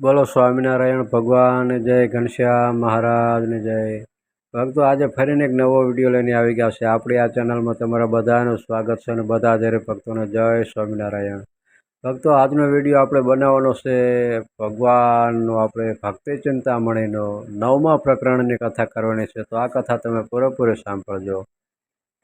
બોલો સ્વામિનારાયણ ભગવાન જય, ઘનશ્યામ મહારાજને જય. ભક્તો, આજે ફરીને એક નવો વિડીયો લઈને આવી ગયા છે. આપણી આ ચેનલમાં તમારા બધાનું સ્વાગત છે અને બધા દરેક ભક્તોને જય સ્વામિનારાયણ. ભક્તો, આજનો વિડીયો આપણે બનાવવાનો છે ભગવાનનો, આપણે ભક્તિ ચિંતામણીનો 9મા પ્રકરણની કથા કરવાની છે. તો આ કથા તમે પૂરેપૂરી સાંભળજો.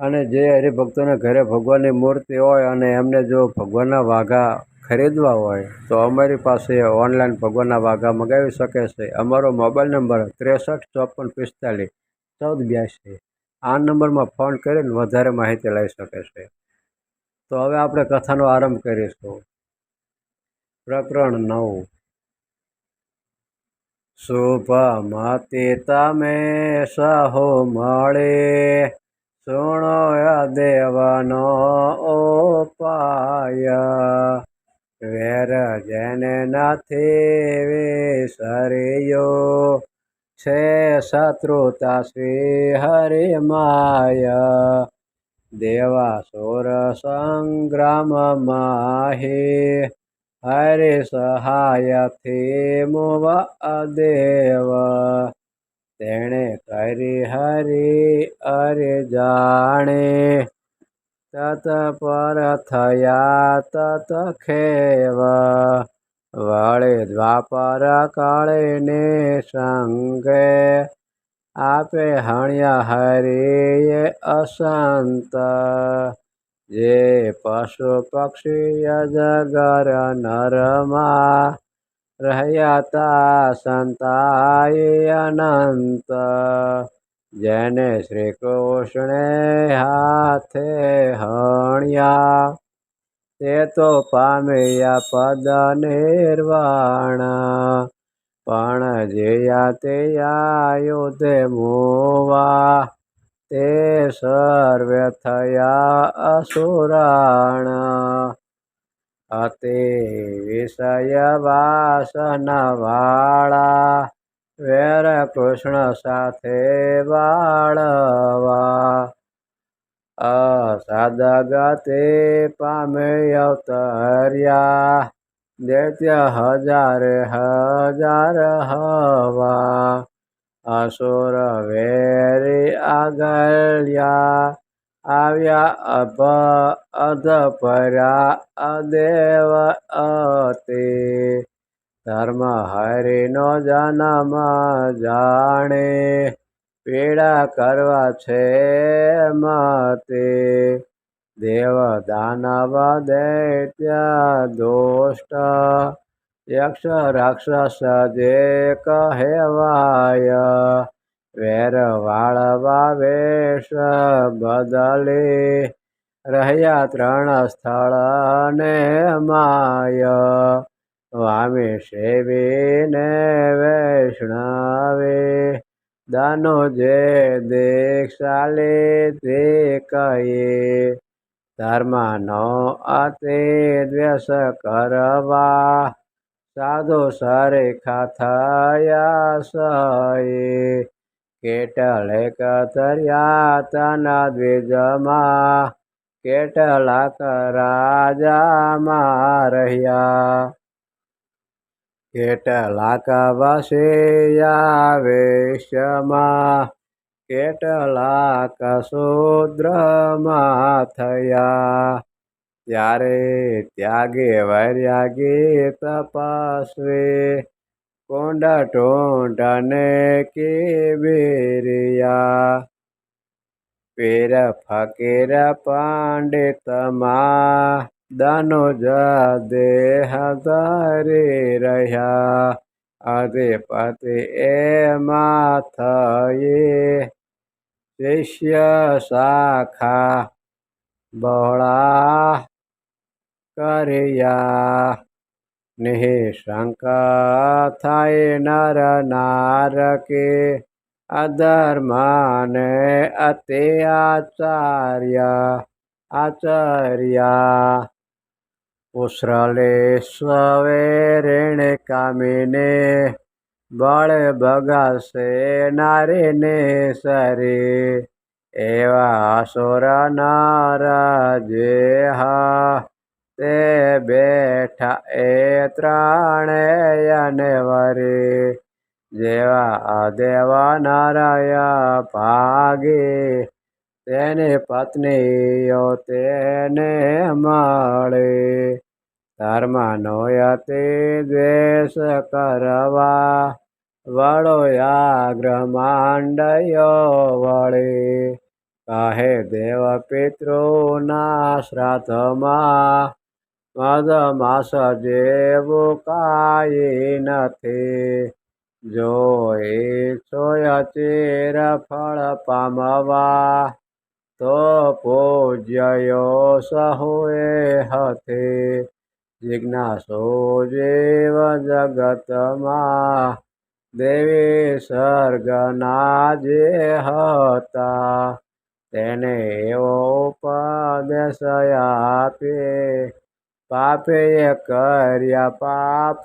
અને જે હરિભક્તોને ઘરે ભગવાનની મૂર્તિ હોય અને એમને જો ભગવાનના વાઘા ખરીદવા હોય તો અમારી પાસે ઓનલાઈન ભગવાનના વાઘા મગાવી શકે છે. અમારો મોબાઈલ નંબર 6354451482. આ નંબરમાં ફોન કરીને વધારે માહિતી લઈ શકે છે. તો હવે આપણે કથાનો આરંભ કરીશું. પ્રકરણ 9. શુભમતી તમે સહો મળે, સુણો દેવનો ઉપાય. વેર જેને નથી વિસર્યો, છે શત્રુતા શ્રી હરિમાય. દેવાસુર સંગ્રામ માહી, હરિ સહાયથી મુવ દેવ. તેણે કરી હરિ અરે જાણે, તત્પર થયા તત ખેવ. વળે દ્વાપર કાળને સંગે, આપે હણ્યા હરિએ અસંત. જે પશુ પક્ષી અજગર નરમાં, રહ્યા તા સંતાય અનંત. જેને શ્રી કૃષ્ણે હાથે હણ્યા, તે તો પામ્યા પદ નિર્વાણ. પણ જેયા તે યુધે મોવા, તે સર્વે થયા અસુરાણ. અતિ વિષય વાસના વાળા, વેર કૃષ્ણ સાથે વાળવા. અસદગતે પામે અવતર્યા, દૈત્ય હજારે હજાર હવા. અસુર વેરી આગળ્યા, આવ્યા અધપર્યા અદેવ અતિ. ધર્મ હરિનો જન્મ જાણે, પીડા કરવા છે મતે. દેવ દાનવ દૈત્ય દુષ્ટ, યક્ષ રાક્ષસ જે કહેવાય. વેર વાળવા વેશ બદલી, રહ્યા 3 સ્થળ ને માય. વામી સેવીને વૈષ્ણવે, દાનો જે દીક્ષા લીધી કહી. ધર્મનો અતિ દ્વેષ કરવા, સાધુ સરીખા થયા સહી. કેટલેક તર્યા તના દ્વિજમાં, કેટલાક રાજામાં રહ્યા. કેટલાક વસ્યા વેશ્યમાં, કેટલાક શૂદ્રમાં થયા. ત્યારે ત્યાગે વૈરાગી તપસ્વી, કુંડ ટૂંઢને કિબિરિયા. પીર ફકીર પંડિતમાં, ધનુજ દેહ ધરી રહ્યા. અધિપતિ એમાં થયે, શિષ્ય શાખા બહોળા કર્યા. નિઃશંક થાય નર નારકી, અધર્મને અતિ આચર્યા. ઉશ્રલે સ્વેરેણે કામિને, બળે બગાસે નારીને સરી. એવા અસુર નર જેહ, તે બેઠા એ ત્રણેયને વરી જેવા દેવા નારાયણ ભાગી તેની પત્નીઓ તેને મળી ધર્મનો અતિ દ્વેષ કરવા વળો આગ્રહ માંડ્યો વળી કહે દેવ પિતૃના શ્રાદ્ધમાં મધમાસ જેવું કાંઈ નથી જો ઈચ્છો ચિર ફળ પામવા તો પૂજ્યો સહુએ હતી જિજ્ઞાસુ જીવ જગતમાં દેવી સર્ગના જે હતા તેને એવો ઉપદેશ આપે પાપે કર્યા પાપ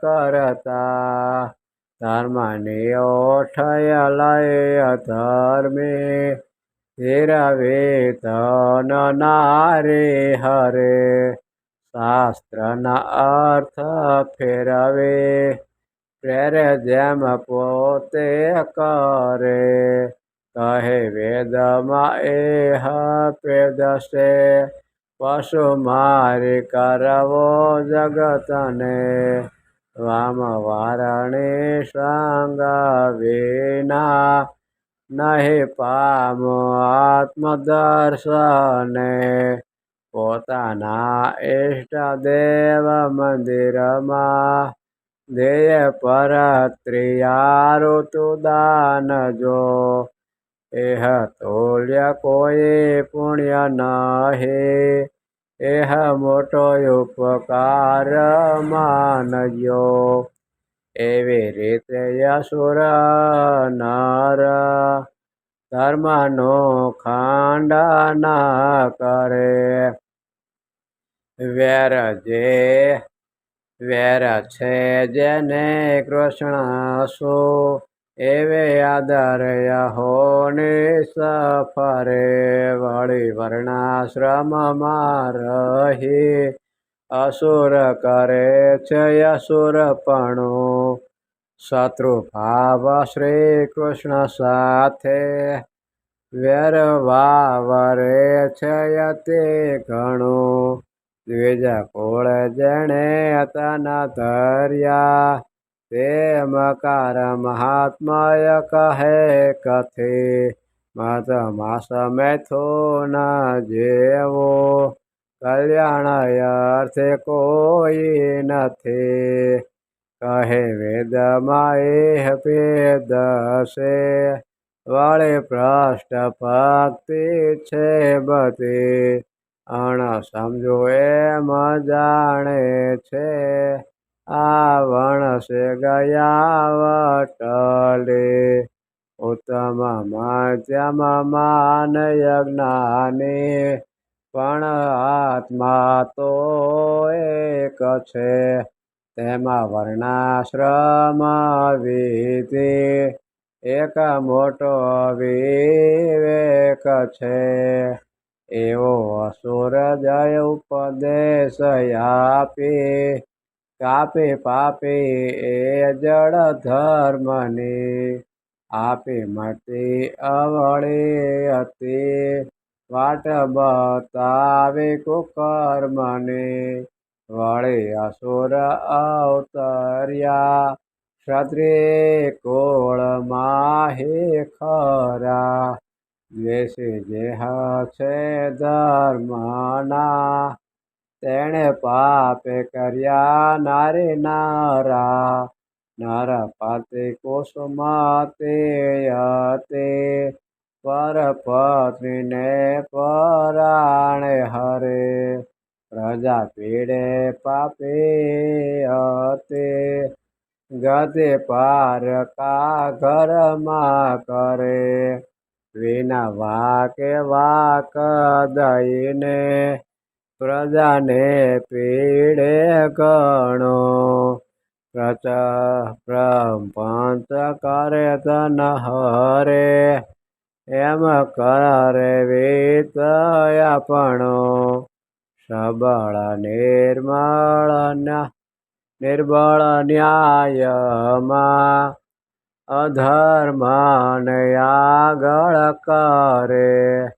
કરતા ધર્મની ઓઠય લય ધર્મે હિરવે ધન નારી હરે શાસ્ત્રના અર્થ ફેરવે પ્રેરે જેમ પોતે કરે કહે વેદમાં એહ પેદશે પશુ મારી કરવો જગતને વામ વારણી સંગ વિના નહીં પામો આત્મદર્શને પોતાના ઇષ્ટદેવ મંદિરમાં દેય પરત્રિયાઋતુ દાન જો એહ તુલ્ય કોઈ પુણ્ય નહી એહ મોટો ઉપકાર માનજો એવી રીતે અસુર નર ધર્મનો ખંડન કરે વેર છે જેને કૃષ્ણ સુ એવે આદર હોની સફરે વળી વર્ણાશ્રમમાં રહી અસુર કરે છે અસુરપણું શત્રુ ભાવ શ્રી કૃષ્ણ સાથે વેર વાવરે છે તે ઘણું દ્વિજ કુળ જેણે તન ધર્યા તે મકાર મહાત્મય કહે કથે મધમાસ મૈથુન જેવો કલ્યાણ અર્થે કોઈ નથી કહે વેદમાં એહ પેદશે વળી ભ્રષ્ટ ભક્તિ છે બધી અણ સમજો એમ જાણે છે આ વણસે ગયા વટલે ઉત્તમ મધ્યમ માન યજ્ઞાની પણ આત્મા તો એક છે તેમાં વર્ણાશ્રમ વિધિ એક મોટો વિવેક છે એવો અસુર જય ઉપદેશ આપી કાપી પાપી એ જળ ધર્મની આપી મતી અવળી હતી વાટ બતાવી કુકર્મની વળી અસુર અવતર્યા ક્ષત્રિય કુળમાં હે ખરા દ્વેષી જેહ છે ધર્મના તેણે પાપે કર્યા નારી નારા નરપતિ કુસુમતે પર પત્નીને પરાણે હરે પ્રજા પીડે પાપી હતી ગતિ પાર કા ઘરમાં કરે વિના વાકે વાક દઈને પ્રજાને પીડે ઘણો પ્રપંચ કરે તન હરે એમ કરે વિતયાપણો સબળ નિર્બળ ન્યાયમાં અધર્મને આગળ કરે.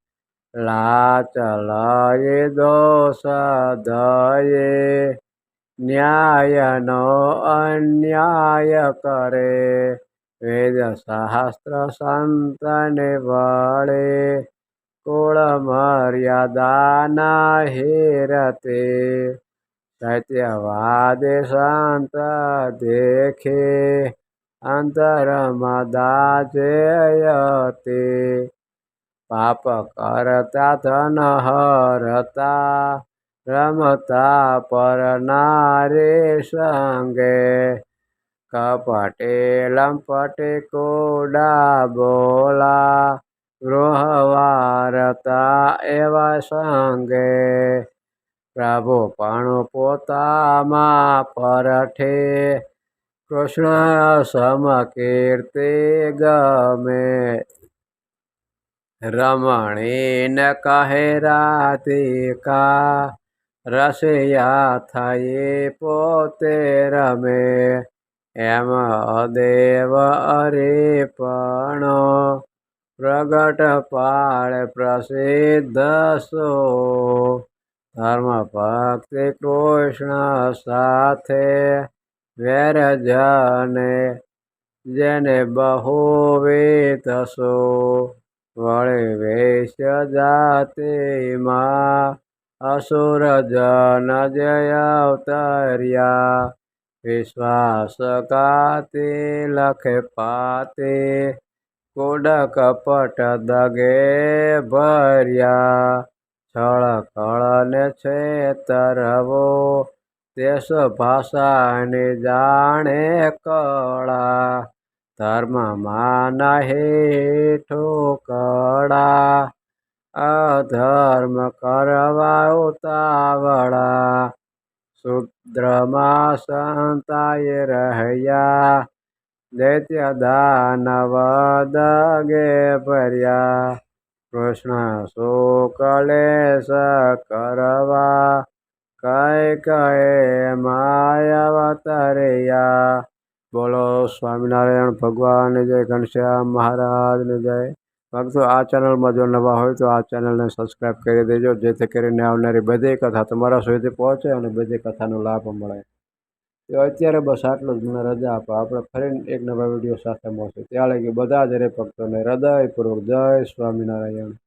લાચ લયે દોષ દયે ન્યાયનો અન્યાય કરે. વેદ શાસ્ત્ર સંતને વળે કુળ મર્યાદા હેરતે. સત્યવાદે સંત દેખે અંતરમાં દાજયતે. પાપ કરતા ધન હરતા રમતા પર નારે સંગે. કપટે લંપટે કોડા બોલા ગૃહ વારતા એવા સંગે. પ્રભુ પણ પોતામાં પરઠે કૃષ્ણ સમ કીર્તિ ગમે. રમણી ન કહે રાધિકા રસિયા થયે પોતે રમે. એમ અદેવ અરેપણો પ્રગટ પાળે પ્રસિદ્ધ સો. ધર્મ ભક્તિ કૃષ્ણ સાથે વેર જેને બહુવિધ સો. વળી વૈશ્ય જાતિમાં અસુર જન જય અવતર્યા. વિશ્વાસઘાતી લખે પાતે કૂડ કપટ દગે ભર્યા. છળ કળ ને છેતરવો દેશ ભાષાની જાણે કળા. ધર્મમાં નહી ઠોકળા અધર્મ કરવા ઉતાવળા. શુદ્રમાં સંતાએ રહ્યા દૈત્ય દાનવ દગે ભર્યા. કૃષ્ણ શુક્લેશ કરવા કઈ માય અવતર્યા. બોલો સ્વામિનારાયણ ભગવાન જય, ઘનશ્યામ મહારાજની જય. ભક્તો આ ચેનલમાં જો નવા હોય તો આ ચેનલને સબસ્ક્રાઈબ કરી દેજો, જેથી કરીને આવનારી બધી કથા તમારા સુધી પહોંચે અને બધી કથાનો લાભ મળે. તો અત્યારે બસ આટલું જ. મને રજા આપો. આપણે ફરી એક નવા વિડીયો સાથે મળશું. ત્યાં લગી બધા જ હરે ભક્તોને હૃદયપૂર્વક જય સ્વામિનારાયણ.